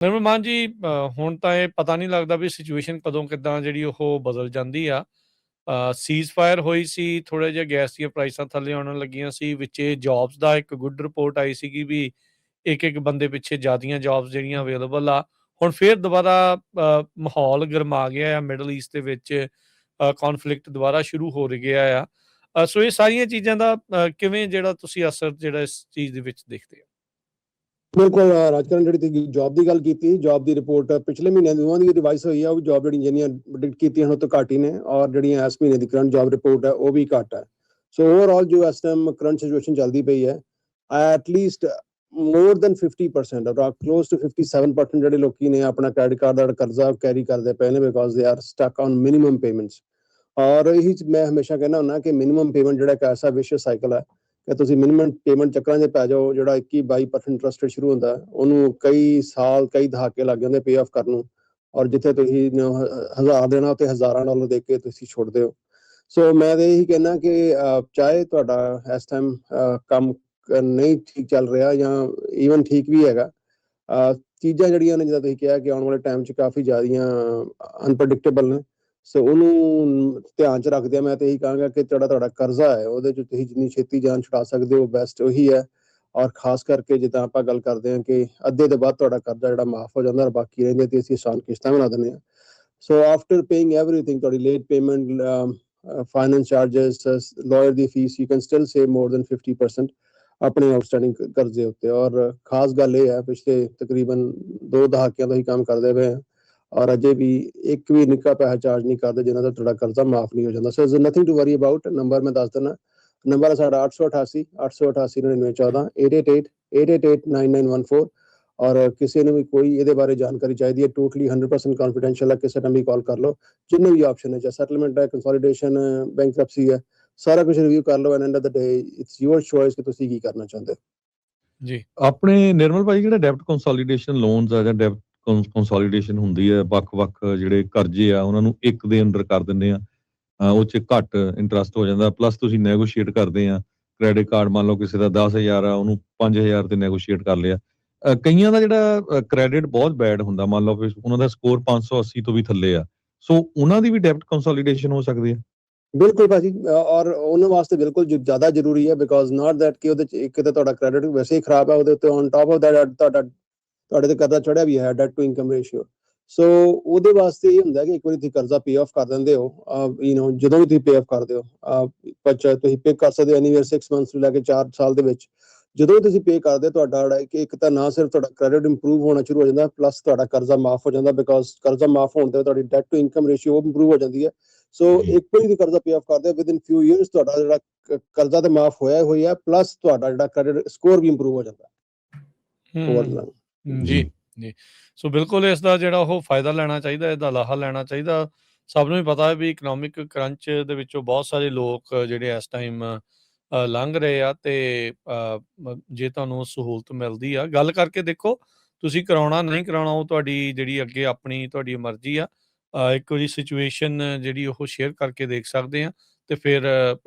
ਨਿਰਮਲ ਮਾਨ ਜੀ, ਹੁਣ ਤਾਂ ਇਹ ਪਤਾ ਨਹੀਂ ਲੱਗਦਾ ਵੀ ਸਿਚੁਏਸ਼ਨ ਕਦੋਂ ਕਿੱਦਾਂ ਜਿਹੜੀ ਉਹ ਬਦਲ ਜਾਂਦੀ ਆ। ਸੀਜ਼ ਫਾਇਰ ਹੋਈ ਸੀ, ਥੋੜ੍ਹਾ ਜਿਹਾ ਗੈਸ ਦੀਆਂ ਪ੍ਰਾਈਸਾਂ ਥੱਲੇ ਆਉਣ ਲੱਗੀਆਂ ਸੀ, ਵਿੱਚੇ ਜੋਬਸ ਦਾ ਇੱਕ ਗੁੱਡ ਰਿਪੋਰਟ ਆਈ ਸੀਗੀ ਵੀ ਇੱਕ ਬੰਦੇ ਪਿੱਛੇ ਜ਼ਿਆਦੀਆਂ ਜੋਬਸ ਜਿਹੜੀਆਂ ਅਵੇਲੇਬਲ ਆ। ਹੁਣ ਫਿਰ ਦੁਬਾਰਾ ਮਾਹੌਲ ਗਰਮਾ ਗਿਆ ਆ ਮਿਡਲ ਈਸਟ ਦੇ ਵਿੱਚ, ਕੌਨਫਲਿਕਟ ਦੁਬਾਰਾ ਸ਼ੁਰੂ ਹੋ ਗਿਆ ਆ। ਸੋ ਇਹ ਸਾਰੀਆਂ ਚੀਜ਼ਾਂ ਦਾ ਕਿਵੇਂ ਜਿਹੜਾ ਤੁਸੀਂ ਅਸਰ ਜਿਹੜਾ ਇਸ ਚੀਜ਼ ਦੇ ਵਿੱਚ ਦੇਖਦੇ ਹੋ? ਬਿਲਕੁਲ ਰਾਜਕਰਨ, ਜਿਹੜੀ ਤੁਸੀਂ ਜੋਬ ਦੀ ਗੱਲ ਕੀਤੀ, ਜੋਬ ਦੀ ਰਿਪੋਰਟ ਪਿਛਲੇ ਮਹੀਨਿਆਂ ਦੋਵਾਂ ਦੀ ਰਿਵਾਈਜ਼ ਹੋਈ ਆ। ਉਹ ਜੋਬ ਜਿਹੜੀਆਂ ਪ੍ਰੈਡਿਕਟ ਕੀਤੀਆਂ ਉਹ ਤੋਂ ਘੱਟ ਹੀ ਨੇ, ਔਰ ਜਿਹੜੀਆਂ ਇਸ ਮਹੀਨੇ ਦੀ ਕਰੰਟ ਜੋਬ ਰਿਪੋਰਟ ਹੈ ਉਹ ਵੀ ਘੱਟ ਹੈ। ਸੋ ਓਵਰਆਲ ਜੋ ਇਸ ਟਾਈਮ ਕਰੰਟ ਸਿਚੁਏਸ਼ਨ ਚੱਲਦੀ ਪਈ ਹੈ, at least more than 50%, close to 57% ਜਿਹੜੇ ਲੋਕੀ ਨੇ ਆਪਣਾ ਕ੍ਰੈਡਿਟ ਕਾਰਡ ਦਾ ਕਰਜ਼ਾ ਕੈਰੀ ਕਰਦੇ ਪਏ ਨੇ, because they are stuck on minimum payments. ਔਰ ਇਹੀ ਮੈਂ ਹਮੇਸ਼ਾ ਕਹਿੰਦਾ ਹੁੰਦਾ ਕਿ ਮਿਨੀਮਮ ਪੇਮੈਂਟ ਜਿਹੜਾ ਇੱਕ ਐਸਾ ਵਿਸ਼ੇਸ਼ ਸਾਈਕਲ ਹੈ ਕਿ ਤੁਸੀਂ ਮਿਨੀਮਮ ਪੇਮੈਂਟ ਚੱਕਰਾਂ 'ਚ ਪੈ ਜਾਓ। ਜਿਹੜਾ 21-22% ਇੰਟਰਸਟ ਰੇਟ ਸ਼ੁਰੂ ਹੁੰਦਾ, ਉਹਨੂੰ ਕਈ ਸਾਲ ਕਈ ਦਹਾਕੇ ਲੱਗ ਜਾਂਦੇ ਪੇ ਆਫ ਕਰਨ ਨੂੰ, ਔਰ ਜਿੱਥੇ ਤੁਸੀਂ $1000 ਦੇਣਾ ਉੱਥੇ $1000 ਦੇ ਕੇ ਤੁਸੀਂ ਛੋੜਦੇ ਹੋ। ਸੋ ਮੈਂ ਤਾਂ ਇਹੀ ਕਹਿਣਾ ਕਿ ਚਾਹੇ ਤੁਹਾਡਾ ਇਸ ਟਾਈਮ ਕੰਮ ਨਹੀਂ ਠੀਕ ਚੱਲ ਰਿਹਾ ਜਾਂ ਈਵਨ ਠੀਕ ਵੀ ਹੈਗਾ, ਚੀਜ਼ਾਂ ਜਿਹੜੀਆਂ ਨੇ ਜਿੱਦਾਂ ਤੁਸੀਂ ਕਿਹਾ ਕਿ ਆਉਣ ਵਾਲੇ ਟਾਈਮ 'ਚ ਕਾਫੀ ਜ਼ਿਆਦੀਆਂ ਅਨਪ੍ਰੈਡਿਕਟੇਬਲ ਨੇ। ਸੋ ਉਹਨੂੰ ਧਿਆਨ 'ਚ ਰੱਖਦਿਆਂ ਮੈਂ ਤਾਂ ਇਹੀ ਕਹਾਂਗਾ ਕਿ ਤੁਹਾਡਾ ਕਰਜ਼ਾ ਹੈ ਉਹਦੇ 'ਚ ਤੁਸੀਂ ਜਿੰਨੀ ਛੇਤੀ ਜਾਨ ਛੁਡਾ ਸਕਦੇ ਹੋ ਬੈਸਟ ਉਹੀ ਹੈ। ਔਰ ਖਾਸ ਕਰਕੇ ਜਿੱਦਾਂ ਆਪਾਂ ਗੱਲ ਕਰਦੇ ਹਾਂ ਕਿ ਅੱਧੇ ਤੋਂ ਬਾਅਦ ਤੁਹਾਡਾ ਕਰਜ਼ਾ ਜਿਹੜਾ ਮਾਫ ਹੋ ਜਾਂਦਾ, ਬਾਕੀ ਰਹਿੰਦੇ ਤੇ ਅਸੀਂ ਆਸਾਨ ਕਿਸ਼ਤਾਂ ਬਣਾ ਦਿੰਦੇ ਹਾਂ। ਸੋ ਆਫਟਰ ਪੇਇੰਗ ਐਵਰੀਥਿੰਗ, ਤੁਹਾਡੀ late payment, finance charges, lawyer ਦੀ fees, you can still save more than 50% ਆਪਣੇ ਆਊਟਸਟੈਂਡਿੰਗ ਕਰਜ਼ੇ ਉੱਤੇ। ਔਰ ਖਾਸ ਗੱਲ ਇਹ ਹੈ, ਪਿਛਲੇ ਤਕਰੀਬਨ 2 ਦਹਾਕਿਆਂ ਤੋਂ ਹੀ ਕੰਮ ਕਰਦੇ ਪਏ ਹਾਂ ਔਰ ਅਜੇ ਵੀ ਇੱਕ ਵੀ ਨਿੱਕਾ ਪੈਸਾ ਚਾਰਜ ਨਹੀਂ ਕਰਦੇ ਜਿਨ੍ਹਾਂ ਦਾ ਤੁਹਾਡਾ ਕਰਜ਼ਾ ਮਾਫ ਨਹੀਂ ਹੋ ਜਾਂਦਾ। So nothing to worry about. Number ਮੈਂ ਦੱਸ ਦਿੰਦਾ, ਨੰਬਰ ਹੈ ਸਾਡਾ 888-888-9914, 888-888-9914। ਔਰ ਕਿਸੇ ਨੂੰ ਵੀ ਕੋਈ ਇਹਦੇ ਬਾਰੇ ਜਾਣਕਾਰੀ ਚਾਹੀਦੀ ਹੈ, ਟੋਟਲੀ 100% ਕੌਨਫੀਡੈਂਸ਼ੀਅਲ ਹੈ, ਕਿਸੇ ਟਾਈਮ ਵੀ ਕਾਲ ਕਰ ਲਓ। ਜਿੰਨੇ ਵੀ ਆਪਸ਼ਨ ਹੈ, ਚਾਹੇ ਸੈਟਲਮੈਂਟ ਹੈ, ਕੰਸੋਲੀਡੇਸ਼ਨ, ਬੈਂਕਰਪਸੀ ਹੈ, ਸਾਰਾ ਕੁਝ ਰਿਵਿਊ ਕਰ ਲਓ। End of the day it's your choice ਕਿ ਤੁਸੀਂ ਕੀ ਕਰਨਾ ਚਾਹੁੰਦੇ ਹੋ। ਜੀ ਆਪਣੇ ਨਿਰਮਲ ਭਾਈ, ਜਿਹੜਾ ਡੈਬਟ ਕੰਸੋਲੀਡੇਸ਼ਨ ਲੋਨਸ ਆ ਜਾਂ ਡੈਬਟ ਕੰਸੋਲੀਡੇਸ਼ਨ ਹੁੰਦੀ ਹੈ, ਵੱਖ-ਵੱਖ ਜਿਹੜੇ ਕਰਜ਼ੇ ਆ ਉਹਨਾਂ ਨੂੰ ਇੱਕ ਦੇ ਅੰਡਰ ਕਰ ਦਿੰਦੇ ਆ, ਉਹ 'ਚ ਘੱਟ ਇੰਟਰਸਟ ਹੋ ਜਾਂਦਾ, ਪਲੱਸ ਤੁਸੀਂ ਨੈਗੋਸ਼ੀਏਟ ਕਰਦੇ ਆ। ਕ੍ਰੈਡਿਟ ਕਾਰਡ ਮੰਨ ਲਓ ਕਿਸੇ ਦਾ 10,000 ਆ, ਉਹਨੂੰ 5,000 ਤੇ ਨੈਗੋਸ਼ੀਏਟ ਕਰ ਲਿਆ। ਕਈਆਂ ਦਾ ਜਿਹੜਾ ਕ੍ਰੈਡਿਟ ਬਹੁਤ ਬੈਡ ਹੁੰਦਾ, ਮੰਨ ਲਓ ਉਹਨਾਂ ਦਾ ਸਕੋਰ 580 ਤੋਂ ਵੀ ਥੱਲੇ ਆ, ਸੋ ਉਹਨਾਂ ਦੀ ਵੀ ਡੈਬਟ ਕੰਸੋਲੀਡੇਸ਼ਨ ਹੋ ਸਕਦੀ ਹੈ। ਬਿਲਕੁਲ ਭਾਜੀ, ਔਰ ਉਹਨਾਂ ਵਾਸਤੇ ਬਿਲਕੁਲ ਜ਼ਿਆਦਾ ਜ਼ਰੂਰੀ ਹੈ, ਬਿਕੋਜ਼ ਨਾਟ ਦੈਟ ਕਿ ਉਹਦੇ 'ਚ ਇੱਕ ਤਾਂ ਤੁਹਾਡਾ ਕ੍ਰੈਡਿਟ ਵੈਸੇ ਹੀ ਖਰਾਬ ਹੈ, ਉਹਦੇ ਉੱਤੇ ਔਨ ਟਾਪ ਆਫ ਦੈਟ ਤੁਹਾਡੇ ਤੇ ਕਰਜ਼ਾ ਚੜਿਆ ਵੀ ਹੈ, ਡੈਟ ਟੂ ਇਨਕਮ ਰੇਸ਼ੀਓ। ਸੋ ਉਹਦੇ ਵਾਸਤੇ ਇਹ ਹੁੰਦਾ ਕਿ ਇੱਕ ਵਾਰੀ ਤੁਸੀਂ ਕਰਜ਼ਾ ਪੇ ਆਫ ਕਰ ਦਿੰਦੇ ਹੋ, ਜਦੋਂ ਵੀ ਤੁਸੀਂ ਪੇ ਆਫ ਕਰਦੇ ਹੋ, ਤੁਸੀਂ ਪੇ ਕਰ ਸਕਦੇ ਹੋ ਐਨੀਵੇਅਰ 6 months ਤੋਂ ਲੈ ਕੇ 4 ਸਾਲ ਦੇ ਵਿੱਚ। ਜਦੋਂ ਵੀ ਤੁਸੀਂ ਪੇ ਕਰਦੇ ਹੋ, ਤੁਹਾਡਾ ਇੱਕ ਤਾਂ ਨਾ ਸਿਰਫ ਤੁਹਾਡਾ ਕ੍ਰੈਡਿਟ ਇੰਪਰੂਵ ਹੋਣਾ ਸ਼ੁਰੂ ਹੋ ਜਾਂਦਾ, ਪਲੱਸ ਤੁਹਾਡਾ ਕਰਜ਼ਾ ਮਾਫ ਹੋ ਜਾਂਦਾ, ਬਿਕੋਜ਼ ਕਰਜ਼ਾ ਮਾਫ ਹੋਣ ਤੇ ਤੁਹਾਡੀ ਡੈਟ ਟੂ ਇਨਕਮ ਰੇਸ਼ੀਓ ਉਹ ਇੰਪਰੂਵ ਹੋ ਜਾਂਦੀ ਹੈ। ਸੋ ਇੱਕ ਵਾਰੀ ਦੀ ਕਰਜ਼ਾ ਪੇ ਆਫ ਕਰਦੇ ਵਿਦ ਇਨ ਫਿਊ ਈਅਰਸ ਤੁਹਾਡਾ ਜਿਹੜਾ ਕਰਜ਼ਾ ਤੇ ਮਾਫ ਹੋਇਆ ਹੋਈ ਹੈ, ਪਲੱਸ ਤੁਹਾਡਾ ਜਿਹੜਾ ਕ੍ਰੈਡਿਟ ਸਕੋਰ ਵੀ ਇੰਪਰੂਵ ਹੋ ਜਾਂਦਾ। ਜੀ ਜੀ, ਸੋ ਬਿਲਕੁਲ ਇਸ ਦਾ ਜਿਹੜਾ ਉਹ ਫਾਇਦਾ ਲੈਣਾ ਚਾਹੀਦਾ, ਇਹਦਾ ਲਾਹਾ ਲੈਣਾ ਚਾਹੀਦਾ। ਸਭ ਨੂੰ ਹੀ ਪਤਾ ਹੈ ਵੀ ਇਕਨੋਮਿਕ ਕਰੰਚ ਦੇ ਵਿੱਚੋਂ ਬਹੁਤ ਸਾਰੇ ਲੋਕ ਜਿਹੜੇ ਇਸ ਟਾਈਮ ਲੰਘ ਰਹੇ ਆ, ਤੇ ਜੇ ਤੁਹਾਨੂੰ ਸਹੂਲਤ ਮਿਲਦੀ ਆ, ਗੱਲ ਕਰਕੇ ਦੇਖੋ। ਤੁਸੀਂ ਕਰਾਉਣਾ ਨਹੀਂ ਕਰਾਉਣਾ ਉਹ ਤੁਹਾਡੀ ਜਿਹੜੀ ਅੱਗੇ ਆਪਣੀ ਤੁਹਾਡੀ ਮਰਜ਼ੀ ਆ। ਇੱਕ ਵਾਰੀ ਸਿਚੁਏਸ਼ਨ ਜਿਹੜੀ ਉਹ ਸ਼ੇਅਰ ਕਰਕੇ ਦੇਖ ਸਕਦੇ ਆ, ਤੇ ਫਿਰ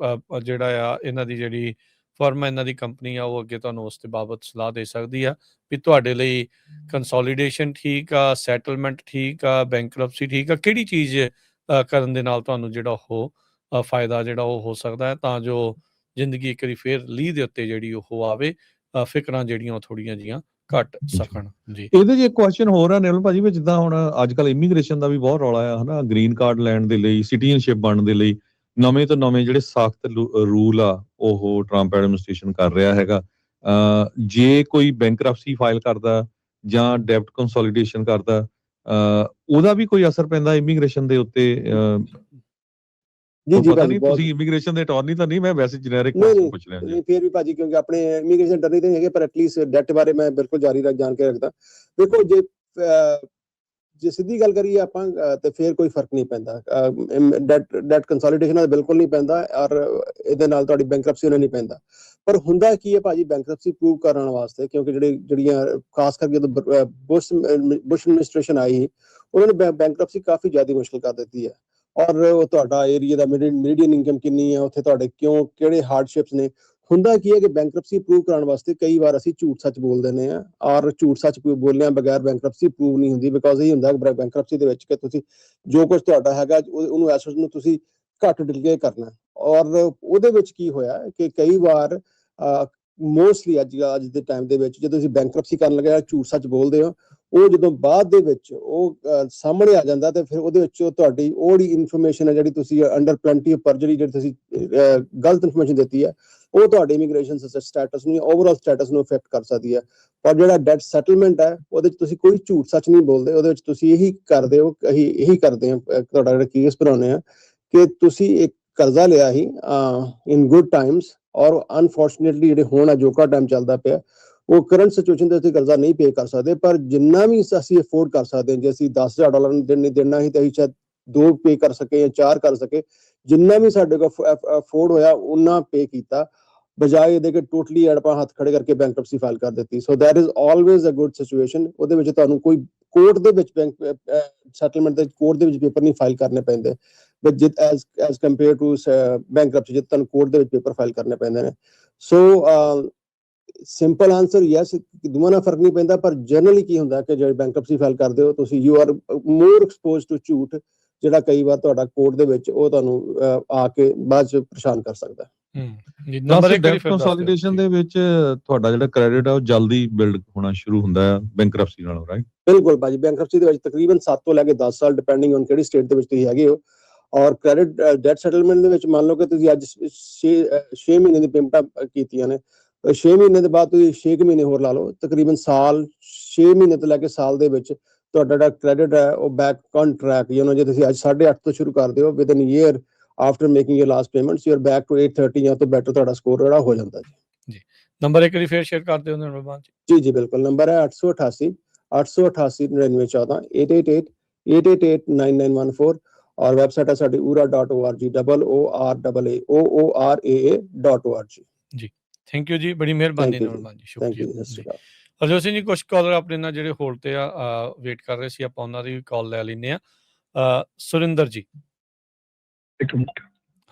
ਜਿਹੜਾ ਆ ਇਹਨਾਂ ਦੀ ਜਿਹੜੀ ਫਰਮ, ਇਹਨਾਂ ਦੀ ਕੰਪਨੀ ਆ, ਉਹ ਅੱਗੇ ਤੁਹਾਨੂੰ ਉਸ ਦੇ ਬਾਬਤ ਸਲਾਹ ਦੇ ਸਕਦੀ ਆ ਵੀ ਤੁਹਾਡੇ ਲਈ ਕੰਸੋਲੀਡੇਸ਼ਨ ਠੀਕ ਆ, ਸੈਟਲਮੈਂਟ ਠੀਕ ਆ, ਬੈਂਕਰਪਸੀ ਠੀਕ ਆ, ਕਿਹੜੀ ਚੀਜ਼ ਕਰਨ ਦੇ ਨਾਲ ਤੁਹਾਨੂੰ ਜਿਹੜਾ ਉਹ ਫਾਇਦਾ ਜਿਹੜਾ ਉਹ ਹੋ ਸਕਦਾ ਹੈ, ਤਾਂ ਜੋ ਜ਼ਿੰਦਗੀ ਇੱਕ ਵਾਰੀ ਫਿਰ ਲੀਹ ਦੇ ਉੱਤੇ ਜਿਹੜੀ ਉਹ ਆਵੇ, ਫਿਕਰਾਂ ਜਿਹੜੀਆਂ ਉਹ ਥੋੜ੍ਹੀਆਂ ਜਿਹੀਆਂ ਘੱਟ ਸਕਣ। ਜੀ, ਇਹਦੇ 'ਚ ਇੱਕ ਕੁਐਸਚਨ ਹੋਰ ਆ ਨਿਰਮਲ ਭਾਜੀ, ਵੀ ਜਿੱਦਾਂ ਹੁਣ ਅੱਜ ਕੱਲ੍ਹ ਇਮੀਗ੍ਰੇਸ਼ਨ ਦਾ ਵੀ ਬਹੁਤ ਰੌਲਾ ਆ, ਹਨਾ, ਗ੍ਰੀਨ ਕਾਰਡ ਲੈਣ ਦੇ ਲਈ, ਸਿਟੀਜ਼ਨਸ਼ਿਪ ਬਣਨ ਦੇ ਲਈ ਨਵੇਂ ਤੋਂ ਨਵੇਂ ਜਿਹੜੇ ਸਖਤ ਰੂਲ ਆ ਉਹ ਟਰੰਪ ਐਡਮਿਨਿਸਟ੍ਰੇਸ਼ਨ ਕਰ ਰਿਹਾ ਹੈਗਾ। ਜੇ ਕੋਈ ਬੈਂਕਰਪਸੀ ਫਾਈਲ ਕਰਦਾ ਜਾਂ ਡੈਬਟ ਕੰਸੋਲੀਡੇਸ਼ਨ ਕਰਦਾ, ਉਹਦਾ ਵੀ ਕੋਈ ਅਸਰ ਪੈਂਦਾ ਇਮੀਗ੍ਰੇਸ਼ਨ ਦੇ ਉੱਤੇ? ਜੀ ਪਤਾ ਨਹੀਂ, ਤੁਸੀਂ ਇਮੀਗ੍ਰੇਸ਼ਨ ਦੇ ਅਟਾਰਨੀ ਤਾਂ ਨਹੀਂ, ਮੈਂ ਵੈਸੇ ਜਨਰਿਕ ਪੁੱਛ ਰਿਹਾ ਜੀ। ਫਿਰ ਵੀ ਭਾਜੀ, ਕਿਉਂਕਿ ਆਪਣੇ ਇਮੀਗ੍ਰੇਸ਼ਨ ਅਟਾਰਨੀ ਤਾਂ ਹੈਗੇ, ਪਰ ਐਟਲੀਸਟ ਡੈਟ ਬਾਰੇ ਮੈਂ ਬਿਲਕੁਲ ਜਾਣ ਕੇ ਰੱਖਦਾ। ਦੇਖੋ, ਜੇ ਸਿੱਧੀ ਗੱਲ ਕਰੀਏ ਆਪਾਂ ਤੇ ਫਿਰ ਕੋਈ ਫਰਕ ਨਹੀਂ ਪੈਂਦਾ। ਡੈਟ ਕੰਸੋਲੀਡੇਸ਼ਨ ਨਾਲ ਬਿਲਕੁਲ ਨਹੀਂ ਪੈਂਦਾ, ਔਰ ਇਹਦੇ ਨਾਲ ਤੁਹਾਡੀ ਬੈਂਕਰਪਸੀ ਨਾਲ ਨਹੀਂ ਪੈਂਦਾ। ਪਰ ਹੁੰਦਾ ਕੀ ਹੈ ਭਾਜੀ, ਬੈਂਕਰਪਸੀ ਪ੍ਰੂਵ ਕਰਨ ਵਾਸਤੇ, ਕਿਉਂਕਿ ਜਿਹੜੀਆਂ ਖਾਸ ਕਰਕੇ ਜਦੋਂ ਬੁਸ਼ ਐਡਮਿਨਿਸਟ੍ਰੇਸ਼ਨ ਆਈ, ਉਹਨਾਂ ਨੇ ਬੈਂਕਰਪਸੀ ਕਾਫੀ ਜ਼ਿਆਦਾ ਮੁਸ਼ਕਿਲ ਕਰ ਦਿੱਤੀ ਹੈ। ਔਰ ਤੁਹਾਡਾ ਏਰੀਆ ਦਾ ਮੀਡੀਅਨ ਇਨਕਮ ਕਿੰਨੀ ਹੈ, ਉੱਥੇ ਤੁਹਾਡੇ ਕਿਹੜੇ ਹਾਰਡਸ਼ਿਪਸ ਨੇ, ਹੁੰਦਾ ਕੀ ਹੈ ਕਿ ਬੈਂਕਰਪਸੀ ਅਪਰੂਵ ਕਰਾਉਣ ਵਾਸਤੇ ਕਈ ਵਾਰ ਅਸੀਂ ਝੂਠ ਸੱਚ ਬੋਲ ਦਿੰਦੇ ਆ, ਔਰ ਝੂਠ ਸੱਚ ਬੋਲਿਆਂ ਬਗੈਰ ਬੈਂਕਰਪਸੀ ਅਪਰੂਵ ਨਹੀਂ ਹੁੰਦੀ। ਬਿਕੋਜ਼ ਇਹ ਹੁੰਦਾ ਬੈਂਕਰਪਸੀ ਦੇ ਵਿੱਚ ਕਿ ਤੁਸੀਂ ਜੋ ਕੁਝ ਤੁਹਾਡਾ ਹੈਗਾ ਉਹਨੂੰ ਐਸੈਟ ਨੂੰ ਤੁਸੀਂ ਘੱਟ ਡਿਲੀਗੇ ਕਰਨਾ। ਔਰ ਉਹਦੇ ਵਿੱਚ ਕੀ ਹੋਇਆ ਕਿ ਕਈ ਵਾਰ ਮੋਸਟਲੀ ਅੱਜ ਦੇ ਟਾਈਮ ਦੇ ਵਿੱਚ ਜਦੋਂ ਤੁਸੀਂ ਬੈਂਕਰਪਸੀ ਕਰਨ ਲੱਗੇ ਝੂਠ ਸੱਚ ਬੋਲਦੇ ਹੋ, ਉਹ ਜਦੋਂ ਬਾਅਦ ਦੇ ਵਿੱਚ ਉਹ ਸਾਹਮਣੇ ਆ ਜਾਂਦਾ ਤੇ ਫਿਰ ਉਹਦੇ ਵਿੱਚ ਤੁਹਾਡੀ ਉਹਦੀ ਇਨਫੋਰਮੇਸ਼ਨ ਹੈ ਜਿਹੜੀ ਤੁਸੀਂ ਅੰਡਰ ਪਲੈਂਟੀ ਆਫ ਪਰਜਰੀ ਜਿਹੜੀ ਤੁਸੀਂ ਗਲਤ ਇਨਫੋਰਮੇਸ਼ਨ ਦਿੱਤੀ ਹੈ, ਉਹ ਤੁਹਾਡੇ ਇਮੀਗ੍ਰੇਸ਼ਨ ਸਟੇਟਸ ਨੂੰ ਓਵਰਆਲ ਸਟੇਟਸ ਨੂੰ ਇਫੈਕਟ ਕਰ ਸਕਦੀ ਹੈ। ਪਰ ਜਿਹੜਾ ਡੈਟ ਸੈਟਲਮੈਂਟ ਹੈ ਉਹਦੇ ਵਿੱਚ ਤੁਸੀਂ ਕੋਈ ਝੂਠ ਸੱਚ ਨਹੀਂ ਬੋਲਦੇ, ਉਹਦੇ ਵਿੱਚ ਤੁਸੀਂ ਇਹੀ ਕਰਦੇ ਹੋ, ਇਹੀ ਕਰਦੇ ਆ ਤੁਹਾਡਾ ਜਿਹੜਾ ਕੇਸ ਬਣਾਉਂਦੇ ਆ ਕਿ ਤੁਸੀਂ ਇੱਕ ਕਰਜ਼ਾ ਲਿਆ ਸੀ ਇਨ ਗੁੱਡ ਟਾਈਮਸ, ਔਰ ਅਨਫੋਰਚੂਨੇਟਲੀ ਜਿਹੜੇ ਹੁਣ ਅਜੋਕਾ ਟਾਈਮ ਚੱਲਦਾ ਪਿਆ ਉਹ ਕਰੰਟ ਸਿਚੁਏਸ਼ਨ ਦੇ ਉੱਤੇ ਕਰਜ਼ਾ ਨਹੀਂ ਪੇ ਕਰ ਸਕਦੇ, ਪਰ ਜਿੰਨਾ ਵੀ ਅਸੀਂ ਅਫੋਰਡ ਕਰ ਸਕਦੇ ਹਾਂ, ਜੇ ਅਸੀਂ $10,000 ਦੇਣਾ ਸੀ ਤਾਂ ਅਸੀਂ ਸ਼ਾਇਦ 2 ਪੇ ਕਰ ਸਕੇ ਜਾਂ 4 ਕਰ ਸਕੇ, ਜਿੰਨਾ ਵੀ ਸਾਡੇ ਕੋਲ ਅਫੋਰਡ ਹੋਇਆ ਉਹਨਾਂ ਪੇ ਕੀਤਾ, ਬਜਾਏ ਇਹਦੇ ਕਿ ਟੋਟਲੀ ਆਪਾਂ ਹੱਥ ਖੜੇ ਕਰਕੇ ਬੈਂਕਰਪਸੀ ਫਾਈਲ ਕਰ ਦਿੱਤੀ। So that is always a good situation. ਉਹਦੇ ਵਿੱਚ ਤੁਹਾਨੂੰ ਕੋਈ ਕੋਰਟ ਦੇ ਵਿੱਚ ਸੈਟਲਮੈਂਟ ਦੇ ਕੋਰਟ ਦੇ ਵਿੱਚ ਪੇਪਰ ਨਹੀਂ ਫਾਈਲ ਕਰਨੇ ਪੈਂਦੇ, ਬਟ ਜਿਤ ਐਜ਼ ਕੰਪੇਅਰ ਟੂ ਬੈਂਕਰਪਸੀ ਜਿੱਥੇ ਤੁਹਾਨੂੰ ਕੋਰਟ ਦੇ ਵਿੱਚ ਪੇਪਰ ਫਾਈਲ ਕਰਨੇ ਪੈਂਦੇ ਨੇ। ਸੋ ਸਿੰਪਲ ਆਨਸਰ ਯੈਸ, ਦੋਵਾਂ ਨਾਲ ਫਰਕ ਨਹੀਂ ਪੈਂਦਾ, ਪਰ ਜਨਰਲੀ ਕੀ ਹੁੰਦਾ ਕਿ ਜਿਹੜੇ ਬੈਂਕਰਪਸੀ ਫਾਈਲ ਕਰਦੇ ਹੋ ਤੁਸੀਂ you are more exposed to ਝੂਠ, ਜਿਹੜਾ ਕਈ ਵਾਰ ਤੁਹਾਡਾ ਕੋਰਟ ਦੇ ਵਿੱਚ ਉਹ ਤੁਹਾਨੂੰ ਆ ਕੇ ਬਾਅਦ ਚ ਪਰੇਸ਼ਾਨ ਕਰ ਸਕਦਾ। ਨੰਬਰ 1 ਡੈਟ ਕੰਸੋਲੀਡੇਸ਼ਨ ਦੇ ਵਿੱਚ ਤੁਹਾਡਾ ਜਿਹੜਾ ਕ੍ਰੈਡਿਟ ਆ ਉਹ ਜਲਦੀ ਬਿਲਡ ਹੋਣਾ ਸ਼ੁਰੂ ਹੁੰਦਾ ਹੈ ਬੈਂਕਰਪਸੀ ਨਾਲੋਂ, ਰਾਈਟ? ਬਿਲਕੁਲ ਭਾਜੀ, ਬੈਂਕਰਪਸੀ ਦੇ ਵਿੱਚ ਤਕਰੀਬਨ 7 ਤੋਂ ਲੈ ਕੇ 10 ਸਾਲ ਡਿਪੈਂਡਿੰਗ ਔਨ ਕਿਹੜੀ ਸਟੇਟ ਦੇ ਵਿੱਚ ਤੁਸੀਂ ਹੈਗੇ ਹੋ। ਔਰ ਕ੍ਰੈਡਿਟ ਡੈਟ ਸੈਟਲਮੈਂਟ ਦੇ ਵਿੱਚ ਮੰਨ ਲਓ ਕਿ ਤੁਸੀਂ ਅੱਜ 6 ਮਹੀਨੇ ਦੀ ਪੇਮੈਂਟਾਂ ਕੀਤੀਆਂ ਨੇ, 6 ਮਹੀਨੇ ਦੇ ਬਾਅਦ ਤੁਸੀਂ 6 ਮਹੀਨੇ ਹੋਰ ਲਾ ਲਓ, ਤਕਰੀਬਨ ਸਾਲ 6 ਮਹੀਨੇ ਤੋਂ ਲੈ ਕੇ ਸਾਲ ਦੇ ਵਿੱਚ ਤੁਹਾਡਾ ਜਿਹੜਾ ਕ੍ਰੈਡਿਟ ਹੈ ਉਹ ਬੈਕ ਔਨ ਟਰੈਕ, ਜੇ ਤੁਸੀਂ ਅੱਜ 8.5 ਤੋਂ ਸ਼ੁਰੂ ਕਰਦੇ ਹੋ, within year after making your last payments you are back to 830 ਜਾਂ ਤੋਂ ਬੈਟਰ ਤੁਹਾਡਾ ਸਕੋਰ ਜਿਹੜਾ ਹੋ ਜਾਂਦਾ ਜੀ। ਨੰਬਰ ਇੱਕ ਵਾਰੀ ਫੇਰ ਸ਼ੇਅਰ ਕਰ ਦਿਓ ਨੰਬਰ ਜੀ ਬਿਲਕੁਲ, ਨੰਬਰ ਹੈ 888 888 9914 888 888 9914 ਔਰ ਵੈਬਸਾਈਟ ਹੈ ਸਾਡੀ ura.org ooraa.org ਜੀ। ਥੈਂਕ ਯੂ ਜੀ, ਬੜੀ ਮਿਹਰਬਾਨੀ ਨੌਰਮਾਨ ਜੀ, ਸ਼ੁਕਰੀਆ। ਹਰਜੋਤ ਸਿੰਘ ਜੀ, ਕੁਝ ਕਾਲਰ ਆਪਣੇ ਨਾਲ ਜਿਹੜੇ ਹੋਲਡ ਤੇ ਆ ਵੇਟ ਕਰ ਰਹੇ ਸੀ, ਆਪਾਂ ਉਹਨਾਂ ਦੀ ਕਾਲ ਲੈ ਲੈਂਦੇ ਆ। ਸੁਰਿੰਦਰ ਜੀ, ਇੱਕ ਮਿੰਟ।